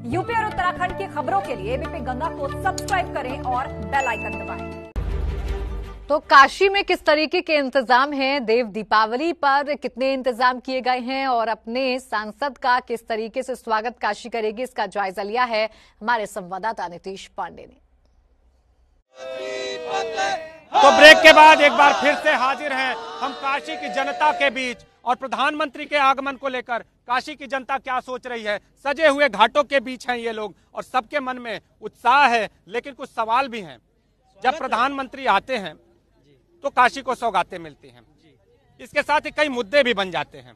UP और उत्तराखंड की खबरों के लिए एबीपी गंगा को सब्सक्राइब करें और बेल आइकन दबाएं। तो काशी में किस तरीके के इंतजाम हैं, देव दीपावली पर कितने इंतजाम किए गए हैं और अपने सांसद का किस तरीके से स्वागत काशी करेगी, इसका जायजा लिया है हमारे संवाददाता नीतीश पांडे ने। तो ब्रेक के बाद एक बार फिर से हाजिर हैं हम काशी की जनता के बीच और प्रधानमंत्री के आगमन को लेकर काशी की जनता क्या सोच रही है। सजे हुए घाटों के बीच हैं ये लोग और सबके मन में उत्साह है, लेकिन कुछ सवाल भी हैं। जब प्रधानमंत्री आते हैं तो काशी को सौगातें मिलती हैं, इसके साथ ही कई मुद्दे भी बन जाते हैं।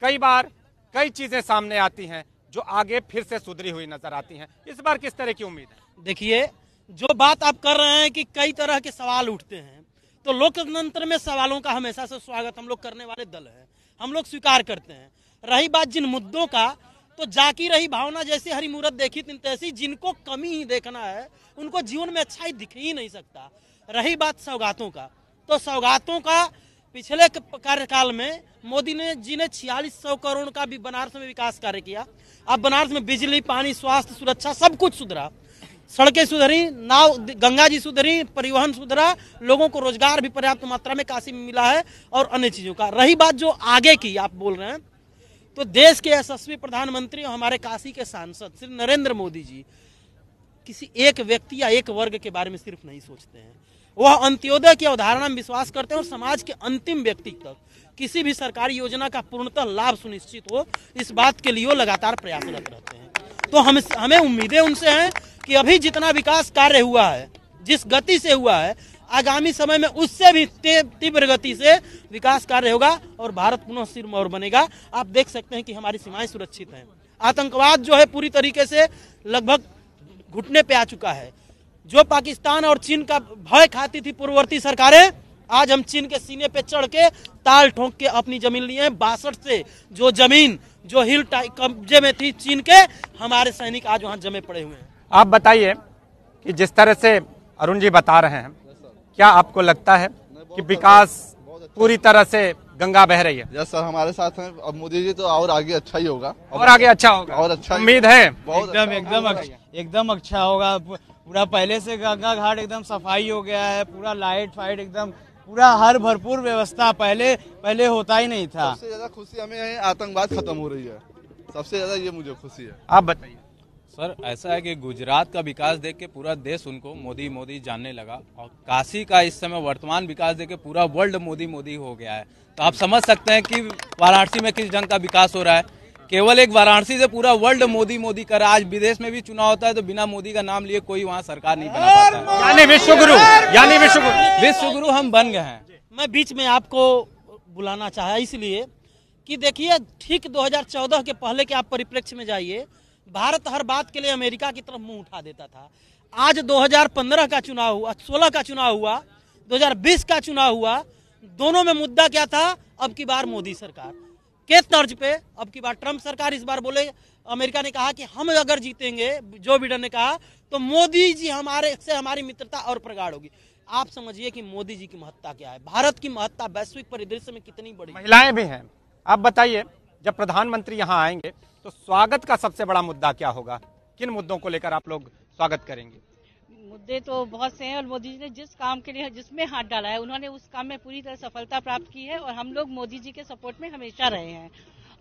कई बार कई चीजें सामने आती हैं जो आगे फिर से सुधरी हुई नजर आती हैं। इस बार किस तरह की उम्मीद है? देखिए, जो बात आप कर रहे हैं कि कई तरह के सवाल उठते हैं, तो लोकतंत्र में सवालों का हमेशा से स्वागत हम लोग करने वाले दल हैं, हम लोग स्वीकार करते हैं। रही बात जिन मुद्दों का, तो जाकी रही भावना जैसे हरी मूरत देखी तिन तैसी, जिनको कमी ही देखना है उनको जीवन में अच्छाई दिख ही नहीं सकता। रही बात सौगातों का, तो सौगातों का पिछले कार्यकाल में मोदी जी ने 4600 करोड़ का भी बनारस में विकास कार्य किया। अब बनारस में बिजली, पानी, स्वास्थ्य, सुरक्षा सब कुछ सुधरा, सड़कें सुधरी, नाव गंगा जी सुधरी, परिवहन सुधरा, लोगों को रोजगार भी पर्याप्त मात्रा में काशी में मिला है और अन्य चीजों का। रही बात जो आगे की आप बोल रहे हैं, तो देश के यशस्वी प्रधानमंत्री और हमारे काशी के सांसद श्री नरेंद्र मोदी जी किसी एक व्यक्ति या एक वर्ग के बारे में सिर्फ नहीं सोचते हैं, वह अंत्योदय की अवधारणा में विश्वास करते हैं और समाज के अंतिम व्यक्ति तक किसी भी सरकारी योजना का पूर्णतः लाभ सुनिश्चित हो, इस बात के लिए वो लगातार प्रयासरत रहते हैं। तो हमें उम्मीदें उनसे हैं कि अभी जितना विकास कार्य हुआ है, जिस गति से हुआ है, आगामी समय में उससे भी तीव्र गति से विकास कार्य होगा और भारत पुनः सिरमौर बनेगा। आप देख सकते हैं कि हमारी सीमाएं सुरक्षित हैं, आतंकवाद जो है पूरी तरीके से लगभग घुटने पे आ चुका है। जो पाकिस्तान और चीन का भय खाती थी पूर्ववर्ती सरकारें, आज हम चीन के सीने पे चढ़ के ताल ठोक के अपनी जमीन लिए हैं। 62 से जो जमीन जो हिल कब्जे में थी चीन के, हमारे सैनिक आज वहां जमे पड़े हुए हैं। आप बताइए कि जिस तरह से अरुण जी बता रहे हैं, क्या आपको लगता है कि विकास पूरी तरह से गंगा बह रही है? यस सर, हमारे साथ हैं। अब मोदी जी तो और आगे अच्छा ही होगा, और आगे अच्छा होगा, और अच्छा उम्मीद है। एकदम अच्छा होगा। पूरा पहले से गंगा घाट एकदम सफाई हो गया है, पूरा लाइट फाइट एकदम पूरा हर भरपूर व्यवस्था पहले होता ही नहीं था। सबसे ज्यादा खुशी हमें है, आतंकवाद खत्म हो रही है, सबसे ज्यादा ये मुझे खुशी है। आप बताइए। सर, ऐसा है कि गुजरात का विकास देख के पूरा देश उनको मोदी मोदी जानने लगा और काशी का इस समय वर्तमान विकास देख के पूरा वर्ल्ड मोदी मोदी हो गया है। तो आप समझ सकते हैं कि वाराणसी में किस ढंग का विकास हो रहा है। केवल एक वाराणसी से पूरा वर्ल्ड मोदी मोदी कर। आज विदेश में भी चुनाव होता है तो बिना मोदी का नाम लिए कोई वहाँ सरकार नहीं बना पाता है। यानी विश्वगुरु हम बन गए हैं। मैं बीच में आपको बुलाना चाहा इसलिए कि देखिए, ठीक 2014 के पहले के आप परिप्रेक्ष्य में जाइए, भारत हर बात के लिए अमेरिका की तरफ मुंह उठा देता था। आज 2015 का चुनाव हुआ, 16 का चुनाव हुआ, 2020 का चुनाव हुआ, दोनों में मुद्दा क्या था? अब की बार मोदी सरकार के तर्ज पे, अब की बार ट्रंप सरकार। इस बार बोले, अमेरिका ने कहा कि हम अगर जीतेंगे, जो बिडेन ने कहा, तो मोदी जी हमारी मित्रता और प्रगाढ़ होगी। आप समझिए कि मोदी जी की महत्ता क्या है, भारत की महत्ता वैश्विक परिदृश्य में कितनी बड़ी। महिलाएं भी हैं। आप बताइए, जब प्रधानमंत्री यहाँ आएंगे तो स्वागत का सबसे बड़ा मुद्दा क्या होगा? किन मुद्दों को लेकर आप लोग स्वागत करेंगे? मुद्दे तो बहुत से हैं और मोदी जी ने जिस काम के लिए जिसमें हाथ डाला है, उन्होंने उस काम में पूरी तरह सफलता प्राप्त की है और हम लोग मोदी जी के सपोर्ट में हमेशा रहे हैं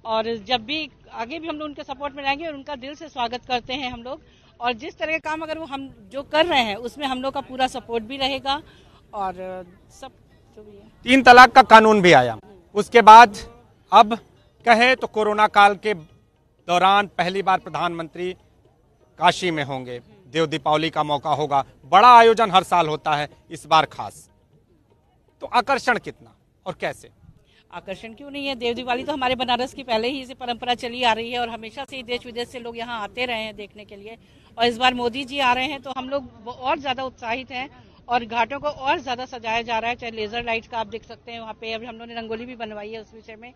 और जब भी आगे भी हम लोग उनके सपोर्ट में रहेंगे और उनका दिल से स्वागत करते हैं हम लोग। और जिस तरह के काम अगर वो हम जो कर रहे हैं उसमें हम लोग का पूरा सपोर्ट भी रहेगा और सब जो भी है। 3 तलाक का कानून भी आया, उसके बाद अब कहे तो कोरोना काल के दौरान पहली बार प्रधानमंत्री काशी में होंगे, देव दीपावली का मौका होगा, बड़ा आयोजन हर साल होता है, इस बार खास। तो आकर्षण कितना और कैसे? आकर्षण क्यों नहीं है, देव दिवाली तो हमारे बनारस की पहले ही से परंपरा चली आ रही है और हमेशा से ही देश विदेश से लोग यहाँ आते रहे हैं देखने के लिए और इस बार मोदी जी आ रहे हैं तो हम लोग और ज्यादा उत्साहित हैं और घाटों को और ज्यादा सजाया जा रहा है। चाहे लेजर लाइट का आप देख सकते हैं वहाँ पे, अभी हम लोगों ने रंगोली भी बनवाई है उस विषय में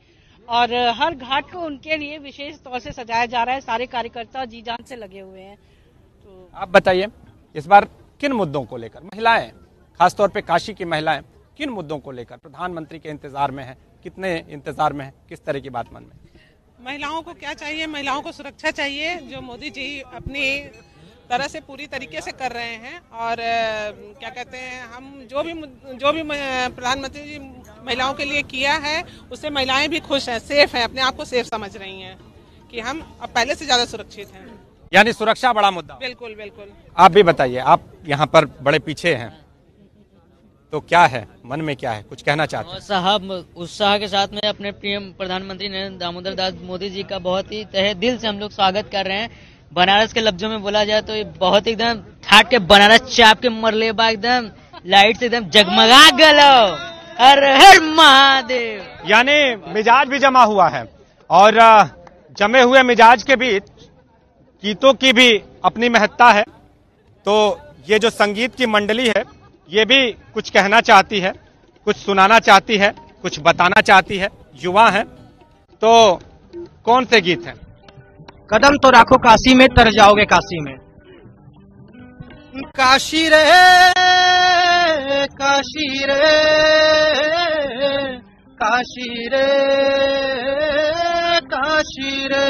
और हर घाट को उनके लिए विशेष तौर से सजाया जा रहा है। सारे कार्यकर्ता जी जान से लगे हुए हैं। तो आप बताइए, इस बार किन मुद्दों को लेकर महिलाएं, खासतौर पे काशी की महिलाएं, किन मुद्दों को लेकर प्रधानमंत्री के इंतजार में है? कितने इंतजार में है? किस तरह की बात मन में? महिलाओं को क्या चाहिए? महिलाओं को सुरक्षा चाहिए, जो मोदी जी अपनी तरह से पूरी तरीके से कर रहे हैं। और क्या कहते हैं, हम जो भी प्रधानमंत्री जी महिलाओं के लिए किया है, उससे महिलाएं भी खुश हैं, सेफ हैं, अपने आप को सेफ समझ रही हैं कि हम अब पहले से ज्यादा सुरक्षित हैं। यानी सुरक्षा बड़ा मुद्दा। बिल्कुल बिल्कुल। आप भी बताइए, आप यहाँ पर बड़े पीछे हैं, तो क्या है मन में, क्या है, कुछ कहना चाहते हैं? साहब, उत्साह के साथ में अपने पीएम प्रधानमंत्री नरेंद्र दामोदर दास मोदी जी का बहुत ही तहे दिल से हम लोग स्वागत कर रहे हैं। बनारस के लफ्जों में बोला जाए तो ये बहुत एकदम ठाट के बनारस चाप के मरले बा, एकदम लाइट से एकदम जगमगा गलो। हर हर महादेव। यानी मिजाज भी जमा हुआ है, और जमे हुए मिजाज के बीच गीतों की भी अपनी महत्ता है। तो ये जो संगीत की मंडली है, ये भी कुछ कहना चाहती है, कुछ सुनाना चाहती है, कुछ बताना चाहती है। युवा है, तो कौन से गीत हैं? कदम तो राखो काशी में, तर जाओगे काशी में। काशी रे काशी रे काशी रे काशी रे,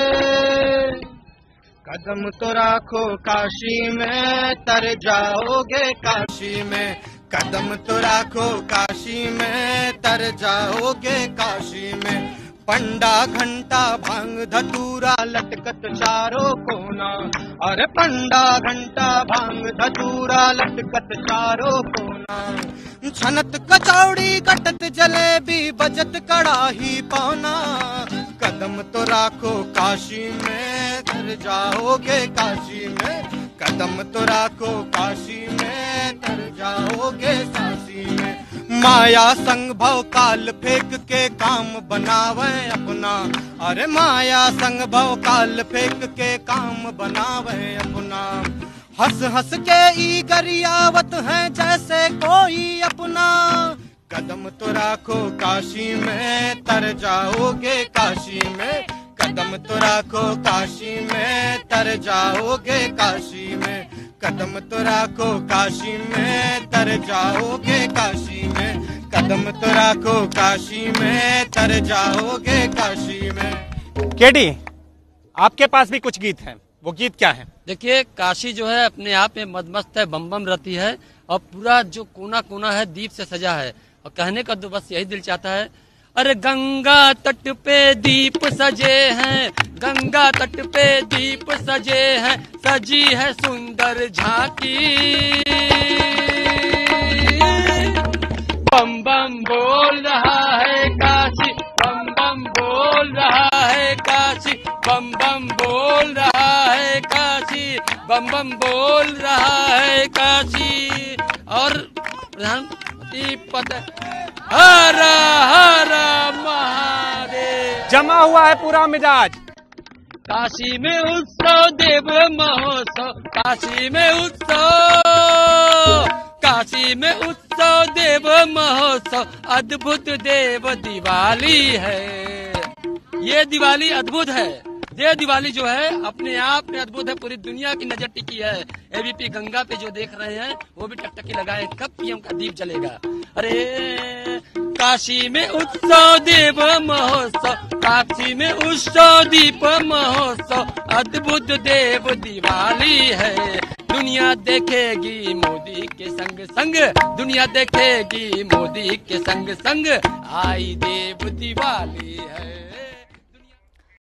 कदम तो राखो काशी में, तर जाओगे काशी में। कदम तो राखो काशी में, तर जाओगे काशी में। पंडा घंटा भांग धतूरा लटकत चारों कोना, अरे पंडा घंटा भांग धतूरा लटकत चारों कोना। छनत कचौड़ी कटत जलेबी बजत कड़ाही पौना। कदम तो राखो काशी में, तर जाओगे काशी में। कदम तो राखो काशी में, तर जाओगे काशी में। माया संग भव काल फेंक के काम बनावे अपना, अरे माया संग भव काल फेंक के काम बनावे अपना। हंस हंस के ई गरियावत है जैसे कोई अपना। कदम तो राखो काशी में, तर जाओगे काशी में। कदम तो राखो काशी में, तर जाओगे काशी में। कदम तो राखो काशी में, तर जाओगे काशी में। कदम तो राखो काशी में, तर जाओगे काशी में। केडी, आपके पास भी कुछ गीत हैं, वो गीत क्या है? देखिए, काशी जो है अपने आप में मदमस्त है, बम बम रहती है, और पूरा जो कोना कोना है दीप से सजा है। और कहने का तो बस यही दिल चाहता है, अरे गंगा तट पे दीप सजे हैं, गंगा तट पे दीप सजे हैं, सजी है सुंदर झांकी। बम बम बोल रहा है काशी, बम बम बोल रहा है काशी, बम बम बोल रहा है काशी, बम बम बोल रहा है काशी। और प्रधानमंत्री पद हर हर महादेव। जमा हुआ है पूरा मिजाज। काशी में उत्सव देव महोत्सव, काशी में उत्सव, काशी में उत्सव देव महोत्सव, अद्भुत देव दिवाली है। ये दिवाली अद्भुत है। ये दिवाली जो है अपने आप में अद्भुत है, पूरी दुनिया की नजर टिकी है। एबीपी गंगा पे जो देख रहे हैं वो भी टकटकी लगाए, कब पीएम का दीप जलेगा। अरे काशी में उत्सव देव महोत्सव, काशी में उत्सव दीप महोत्सव, अद्भुत देव दिवाली है। दुनिया देखेगी मोदी के संग संग, दुनिया देखेगी मोदी के संग संग, आई देव दिवाली है।